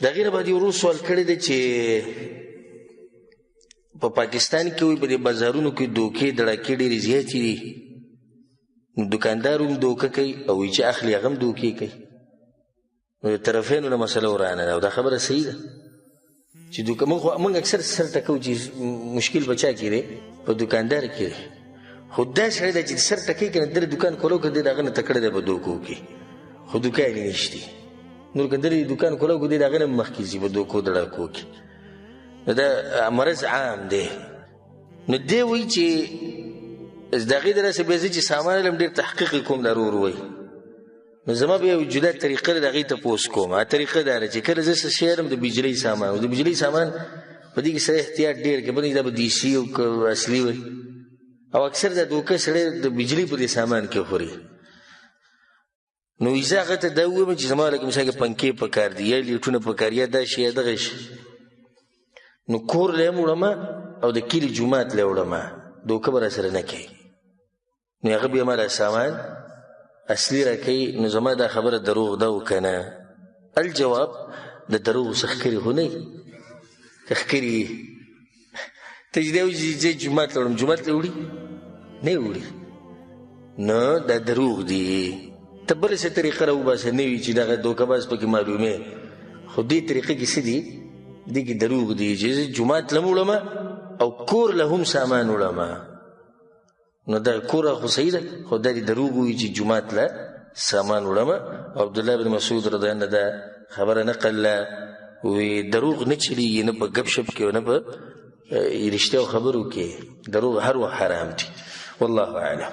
د هغې نه بعد یو ورو سوال کړی دی چې په پاکستان کې وایي په دې بازارونو کې دوکې دړکې ډېرې زیاتې دي، نو دوکاندار هم دوکه کوي او وایي چې اخلي هغه هم دوکې کوي. نو د طرفینو نه مسله ورانه ده او دا خبره صحیح ده چې موږ اکثر سر ټکوو چې مشکل په چا کې دی؟ په دوکاندار کې دی. خو دا سړی دی چې سر ټکوي که نه د دوکان کولو که دی د هغه نه تکړه دی په دوکو کې، خو دوکان یې نشتي. نور که د دوکان کولو که دی د هغه نه مخکې ځي په دوکو دړکو کې. نو دا مرض عام دی. نو دی وایي چې د هغې داسې بیا زه چې سامان علم ډېر تحقیق کوم دا ورور وایي، نو زما بیا یو جدا طریقه ده د هغې تپوس کوم. هغه طریقه دا ده چې کله زه څه شی علم د بجلۍ سامان او د بجلۍ سامان په دې کې سړی احتیاط ډېر کوي، بلکې دا به دیسي او که اصلي وي، او اکثر دا دوکه سړی د بجلۍ په دې سامان کې خوري. نو زه هغه ته دا ووایم چې زما لکه مثال کې پنکې پکار دي یا لیټونه پکار یا دا شی یا دغه شی، نو کور له هم وړمه او د کلي جومات له وړمه، دوکه به راسره نه کوي. نو هغه بیا ما دا سامان اصلي راکوي. نو زما دا خبره دروغ ده او که نه؟ الجواب د دروغو څه ښکرې خو نه وي. که ښکرې وي ته چې دی وایي چې زه جومات له وړم، جومات له وړي نه یې وړي، نو دا دروغ دي. ته بله څه طریقه راوباسه نه وي چې دغه دوکهباز پکې معلومې، خو دې طریقه کې څه دي؟ دې کې دروغ دي چې زه جومات له هم وړمه او کور له هم سامان وړمه. نو دا کور خو صحیح ده، خو دا دې دروغ وایي چې جومات له سامان وړمه. او عبدالله بن مسعود رضی الله عنه دا خبره نقل له، وی دروغ نه چلیږي نه په ګپ شپ کې نه په رښتیاو خبرو کې، دروغ هر وخت حرام دي. والله اعلم.